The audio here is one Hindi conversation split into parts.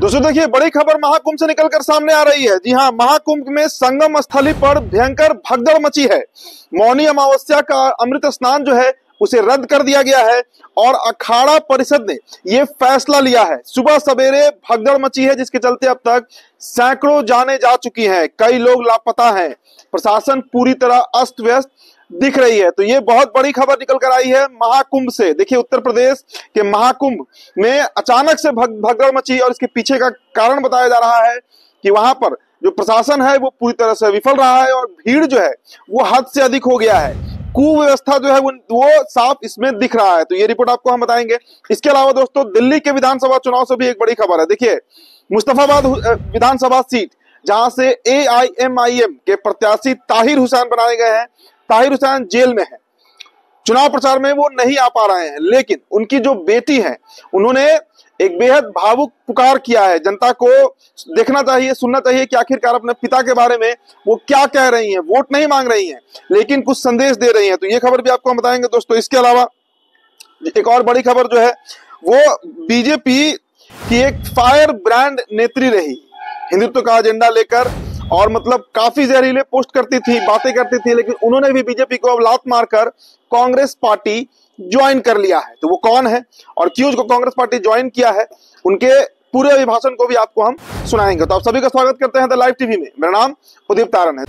दोस्तों देखिए, बड़ी खबर महाकुंभ से निकलकर सामने आ रही है। जी हां, महाकुंभ में संगम स्थली पर भयंकर भगदड़ मची है। मौनी अमावस्या का अमृत स्नान जो है उसे रद्द कर दिया गया है और अखाड़ा परिषद ने यह फैसला लिया है। सुबह सवेरे भगदड़ मची है, जिसके चलते अब तक सैकड़ों जाने जा चुकी हैं, कई लोग लापता हैं, प्रशासन पूरी तरह अस्त व्यस्त दिख रही है। तो ये बहुत बड़ी खबर निकल कर आई है महाकुंभ से। देखिए, उत्तर प्रदेश के महाकुंभ में अचानक से भगदड़ मची और इसके पीछे का कारण बताया जा रहा है कि वहां पर जो प्रशासन है वो पूरी तरह से विफल रहा है और भीड़ जो है वो हद से अधिक हो गया है। कुव्यवस्था जो है वो साफ इसमें दिख रहा है। तो ये रिपोर्ट आपको हम बताएंगे। इसके अलावा दोस्तों, दिल्ली के विधानसभा चुनाव से भी एक बड़ी खबर है। देखिए, मुस्तफाबाद विधानसभा सीट जहां से AIMIM के प्रत्याशी ताहिर हुसैन बनाए गए हैं, ताहिर हुसैन जेल में है, चुनाव प्रचार में वो नहीं आ पा रहे हैं, लेकिन उनकी जो बेटी है उन्होंने एक बेहद भावुक पुकार किया है। जनता को देखना चाहिए, सुनना चाहिए कि आखिरकार अपने पिता के बारे में वो क्या कह रही हैं। वोट नहीं मांग रही हैं, लेकिन कुछ संदेश दे रही हैं। तो ये खबर भी आपको हम बताएंगे दोस्तों। इसके अलावा एक और बड़ी खबर जो है वो बीजेपी की एक फायर ब्रांड नेत्री रही, हिंदुत्व का एजेंडा लेकर, और मतलब काफी जहरीले पोस्ट करती थी, बातें करती थी, लेकिन उन्होंने भी बीजेपी को अब लात मारकर कांग्रेस पार्टी ज्वाइन कर लिया है। तो वो कौन है और क्यों उसको कांग्रेस पार्टी ज्वाइन किया है, उनके पूरे अभिभाषण को भी आपको हम सुनाएंगे। तो आप सभी का स्वागत करते हैं द लाइव टीवी में। मेरा नाम उदीप तारन है।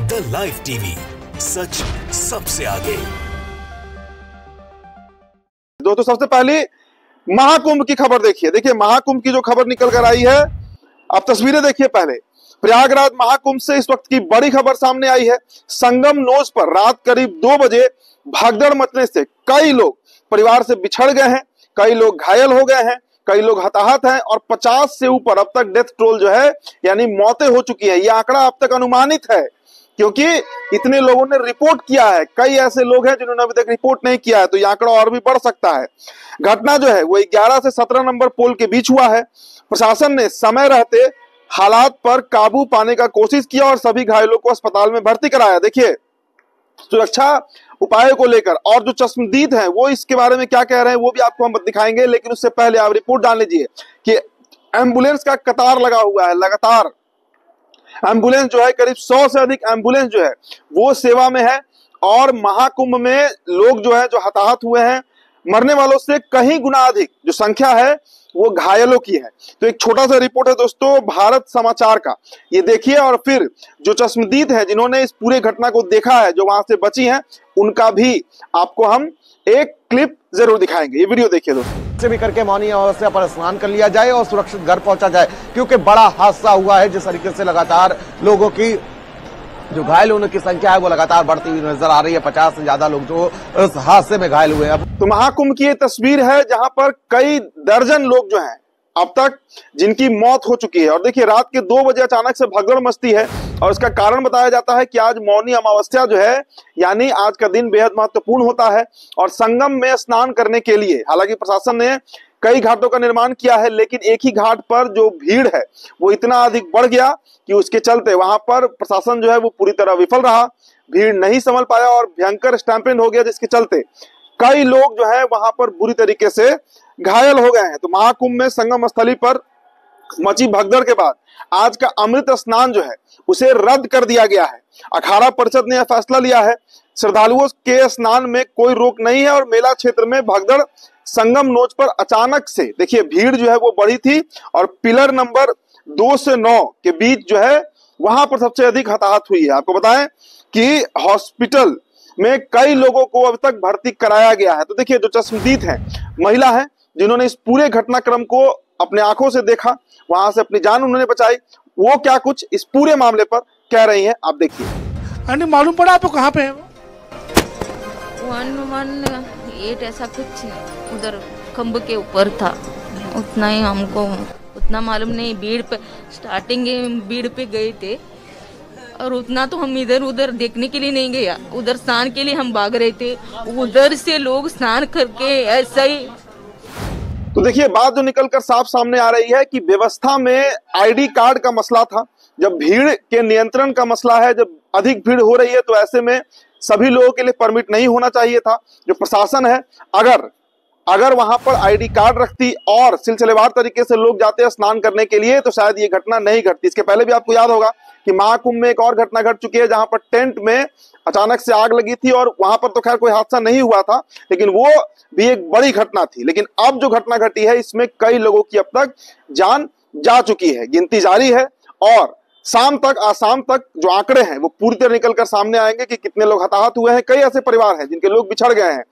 द लाइव टीवी, सच सबसे आगे। दोस्तों, सबसे पहले महाकुंभ की खबर देखिए। देखिए, महाकुंभ की जो खबर निकल कर आई है, आप तस्वीरें देखिए। पहले प्रयागराज महाकुंभ से इस वक्त की बड़ी खबर सामने आई है। संगम नोज पर रात करीब 2 बजे भगदड़ मचने से कई लोग परिवार से बिछड़ गए हैं, कई लोग घायल हो गए हैं, कई लोग हताहत हैं और 50 से ऊपर अब तक डेथ टोल जो है यानी मौतें हो चुकी है। यह आंकड़ा अब तक अनुमानित है, क्योंकि इतने लोगों ने रिपोर्ट किया है। कई ऐसे लोग हैं जिन्होंने अभी तक रिपोर्ट नहीं किया है, तो यह आंकड़ा और भी बढ़ सकता है। घटना जो है वो 11 से 17 नंबर पोल के बीच हुआ है। प्रशासन ने समय रहते हालात पर काबू पाने का कोशिश किया और सभी घायलों को अस्पताल में भर्ती कराया। देखिए, सुरक्षा उपायों को लेकर और जो चश्मदीद हैं वो इसके बारे में क्या कह रहे हैं वो भी आपको हम दिखाएंगे, लेकिन उससे पहले आप रिपोर्ट डाल लीजिए कि एम्बुलेंस का कतार लगा हुआ है। लगातार एम्बुलेंस जो है, करीब 100 से अधिक एम्बुलेंस जो है वो सेवा में है और महाकुंभ में लोग जो है जो हताहत हुए हैं, मरने वालों से कहीं गुना अधिक जो संख्या है वो घायलों की है। तो एक छोटा सा रिपोर्ट है दोस्तों भारत समाचार का, ये देखिए। और फिर जो चश्मदीद हैं जिन्होंने इस पूरे घटना को देखा है, जो वहां से बची हैं, उनका भी आपको हम एक क्लिप जरूर दिखाएंगे। ये वीडियो देखिए दोस्तों। से भी करके मौनी अमावस्या पर स्नान कर लिया जाए और सुरक्षित घर पहुंचा जाए, क्योंकि बड़ा हादसा हुआ है। जिस तरीके से लगातार लोगों की जो घायल होने की संख्या है वो लगातार बढ़ती हुई नजर आ रही है। 50 से ज्यादा लोग जो इस हादसे में घायल हुए हैं। तो महाकुंभ की ये तस्वीर है जहां पर कई दर्जन लोग जो हैं अब तक जिनकी मौत हो चुकी है। और देखिए, रात के 2 बजे अचानक से भगदड़ मचती है और इसका कारण बताया जाता है कि आज मौनी अमावस्या जो है, यानी आज का दिन बेहद महत्वपूर्ण होता है और संगम में स्नान करने के लिए हालांकि प्रशासन ने कई घाटों का निर्माण किया है, लेकिन एक ही घाट पर जो भीड़ है वो इतना अधिक बढ़ गया कि उसके चलते वहां पर प्रशासन जो है वो पूरी तरह विफल रहा, भीड़ नहीं संभल पाया और भयंकर स्टैम्पेड हो गया, जिसके चलते कई लोग जो है वहां पर बुरी तरीके से घायल हो गए हैं। तो महाकुंभ में संगम स्थली पर मची भगदड़ के बाद आज का अमृत स्नान जो है उसे रद्द कर दिया गया है। अखाड़ा परिषद ने यह फैसला लिया है। श्रद्धालुओं के स्नान में कोई रोक नहीं है और मेला क्षेत्र में भगदड़ संगम नोच पर अचानक से देखिए भीड़ जो है वो बढ़ी थी और पिलर नंबर 2 से 9 के बीच जो है वहां पर सबसे अधिक हताहत हुई है। आपको बताएं कि हॉस्पिटल में कई लोगों को अब तक भर्ती कराया गया है। तो देखिए, जो चश्मदीद है, महिला है, जिन्होंने इस पूरे घटनाक्रम को अपने आंखों से देखा, वहां से अपनी जान उन्होंने बचाई, वो क्या कुछ इस पूरे मामले पर कह रही हैं, आप देखिए। आंटी, मालूम पड़ा आपको कहाँ पे है? 118 ऐसा कुछ उधर खंभ के ऊपर था, उतना ही हमको उतना मालूम नहीं। भीड़ पे स्टार्टिंग भीड़ पे गए थे और उतना तो हम इधर उधर देखने के लिए नहीं गया, उधर स्नान के लिए हम भाग रहे थे, उधर से लोग स्नान करके ऐसा ही। तो देखिए, बात जो निकलकर साफ सामने आ रही है कि व्यवस्था में आईडी कार्ड का मसला था। जब भीड़ के नियंत्रण का मसला है, जब अधिक भीड़ हो रही है, तो ऐसे में सभी लोगों के लिए परमिट नहीं होना चाहिए था। जो प्रशासन है, अगर अगर वहां पर आईडी कार्ड रखती और सिलसिलेवार तरीके से लोग जाते हैं स्नान करने के लिए तो शायद ये घटना नहीं घटती। इसके पहले भी आपको याद होगा कि महाकुंभ में एक और घटना घट चुकी है जहां पर टेंट में अचानक से आग लगी थी और वहां पर तो खैर कोई हादसा नहीं हुआ था, लेकिन वो भी एक बड़ी घटना थी। लेकिन अब जो घटना घटी है इसमें कई लोगों की अब तक जान जा चुकी है। गिनती जारी है और आज शाम तक जो आंकड़े हैं वो पूरी तरह निकलकर सामने आएंगे कि कितने लोग हताहत हुए हैं। कई ऐसे परिवार हैं जिनके लोग बिछड़ गए हैं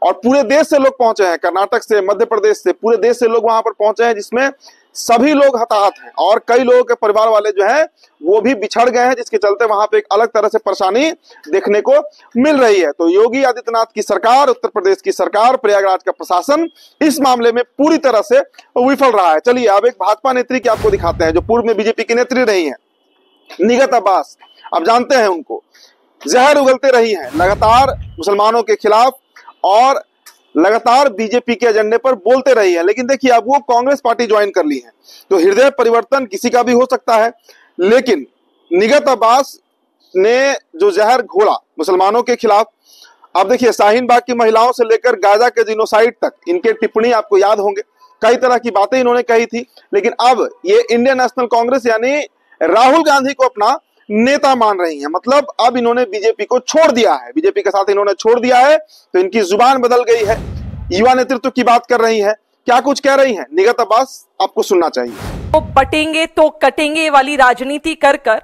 और पूरे देश से लोग पहुंचे हैं, कर्नाटक से, मध्य प्रदेश से, पूरे देश से लोग वहां पर पहुंचे हैं, जिसमें सभी लोग हताहत हैं और कई लोगों के परिवार वाले जो हैं वो भी बिछड़ गए हैं, जिसके चलते वहां पे एक अलग तरह से परेशानी देखने को मिल रही है। तो योगी आदित्यनाथ की सरकार, उत्तर प्रदेश की सरकार, प्रयागराज का प्रशासन इस मामले में पूरी तरह से विफल रहा है। चलिए अब एक भाजपा नेत्री की आपको दिखाते हैं जो पूर्व में बीजेपी की नेत्री रही है, निगत अब्बास। अब जानते हैं उनको, जहर उगलते रही है लगातार मुसलमानों के खिलाफ और लगातार बीजेपी के एजेंडे पर बोलते रही है। लेकिन देखिए अब वो कांग्रेस पार्टी ज्वाइन कर ली है, तो हृदय परिवर्तन किसी का भी हो सकता है। लेकिन निगत अब्बास ने जो जहर घोला मुसलमानों के खिलाफ, अब देखिए शाहीन बाग की महिलाओं से लेकर गाजा के जिनोसाइड तक इनके टिप्पणी आपको याद होंगे, कई तरह की बातें इन्होंने कही थी। लेकिन अब ये इंडियन नेशनल कांग्रेस यानी राहुल गांधी को अपना नेता मान रही हैं। मतलब अब इन्होंने बीजेपी को छोड़ दिया है, बीजेपी के साथ इन्होंने छोड़ दिया है, तो इनकी जुबान बदल गई है, युवा नेतृत्व की बात कर रही है। क्या कुछ कह रही हैं निगत अब्बास, आपको सुनना चाहिए। तो बटेंगे तो कटेंगे वाली राजनीति कर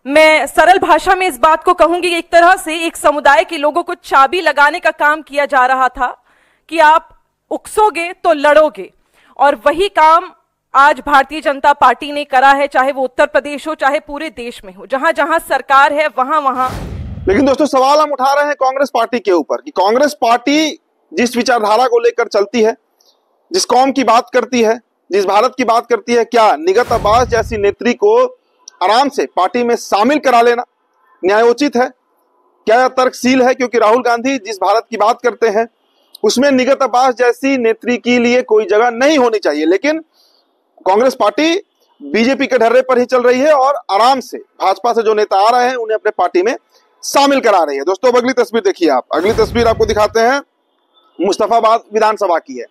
मैं सरल भाषा में इस बात को कहूंगी, एक तरह से एक समुदाय के लोगों को चाबी लगाने का काम किया जा रहा था कि आप उकसोगे तो लड़ोगे, और वही काम आज भारतीय जनता पार्टी ने करा है, चाहे वो उत्तर प्रदेश हो चाहे पूरे देश में हो, जहां जहां सरकार है वहां वहां। लेकिन दोस्तों सवाल हम उठा रहे हैं कांग्रेस पार्टी के ऊपर कि कांग्रेस पार्टी जिस विचारधारा को लेकर चलती है, जिस कौम की बात करती है, जिस भारत की बात करती है, क्या निगत अब्बास जैसी नेत्री को आराम से पार्टी में शामिल करा लेना न्यायोचित है? क्या यह तर्कशील है? क्योंकि राहुल गांधी जिस भारत की बात करते हैं उसमें निगत अब्बास जैसी नेत्री के लिए कोई जगह नहीं होनी चाहिए। लेकिन कांग्रेस पार्टी बीजेपी के ढर्रे पर ही चल रही है और आराम से भाजपा से जो नेता आ रहे हैं उन्हें अपने पार्टी में शामिल करा रही है। दोस्तों अब अगली तस्वीर देखिए आप, अगली तस्वीर आपको दिखाते हैं मुस्तफाबाद विधानसभा की है।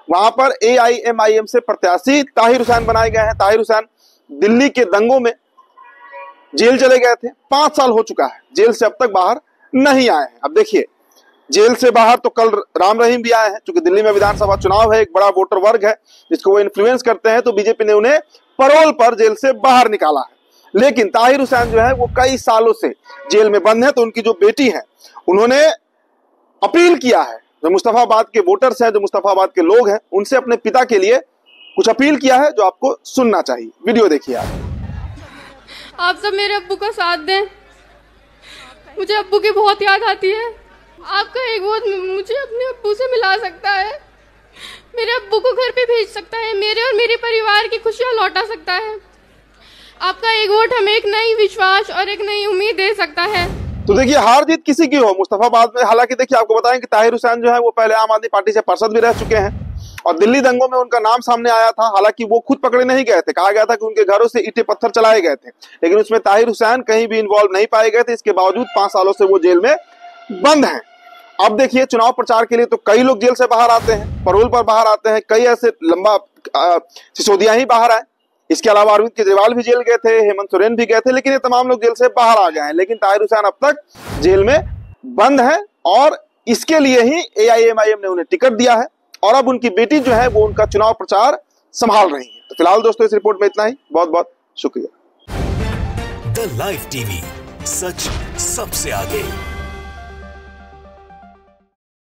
वहां पर AIMIM से प्रत्याशी ताहिर हुसैन बनाए गए हैं। ताहिर हुसैन दिल्ली के दंगों में जेल चले गए थे, 5 साल हो चुका है, जेल से अब तक बाहर नहीं आए हैं। अब देखिए जेल से बाहर तो कल राम रहीम भी आए हैं, क्योंकि दिल्ली में विधानसभा चुनाव है, एक बड़ा वोटर वर्ग है जिसको वो इन्फ्लुएंस करते हैं, तो बीजेपी ने उन्हें पैरोल पर जेल से बाहर निकाला है। लेकिन ताहिर हुसैन जो है वो कई सालों से जेल में बंद है, तो उनकी जो बेटी है उन्होंने अपील किया है, जो मुस्तफाबाद के वोटर्स हैं, जो मुस्तफाबाद के लोग हैं, उनसे अपने पिता के लिए कुछ अपील किया है जो आपको सुनना चाहिए। वीडियो देखिए आप सब मेरे अब्बू का साथ दें, मुझे अब्बू की बहुत याद आती है। आपका एक वोट मुझे अपने अब्बू से मिला सकता है, मेरे अब्बू को घर पे भेज सकता है, मेरे और मेरे परिवार की खुशियां लौटा सकता है। आपका एक वोट हमें एक नई विश्वास और एक नई उम्मीद दे सकता है। तो देखिए हार जीत किसी की हो मुस्तफाबाद में, हालांकि देखिए आपको बताएं कि ताहिर हुसैन जो है वो पहले आम आदमी पार्टी से पार्षद भी रह चुके हैं और दिल्ली दंगों में उनका नाम सामने आया था। हालांकि वो खुद पकड़े नहीं गए थे, कहा गया था कि उनके घरों से ईंटें पत्थर चलाए गए थे, लेकिन उसमें ताहिर हुसैन कहीं भी इन्वॉल्व नहीं पाए गए थे। इसके बावजूद 5 सालों से वो जेल में बंद हैं। अब देखिए चुनाव प्रचार के लिए तो कई लोग जेल से बाहर आते हैं, पैरोल पर बाहर आते हैं, कई ऐसे लंबा सिसोदिया ही बाहर आए। इसके अलावा अरविंद केजरीवाल भी जेल गए थे, हेमंत सोरेन भी गए थे, लेकिन ये तमाम लोग जेल से बाहर आ गए हैं। लेकिन ताहिर हुसैन अब तक जेल में बंद है और इसके लिए ही AIMIM ने उन्हें टिकट दिया है और अब उनकी बेटी जो है वो उनका चुनाव प्रचार संभाल रही है। तो फिलहाल दोस्तों इस रिपोर्ट में इतना ही, बहुत बहुत शुक्रिया। द लाइव टीवी, सच सबसे आगे।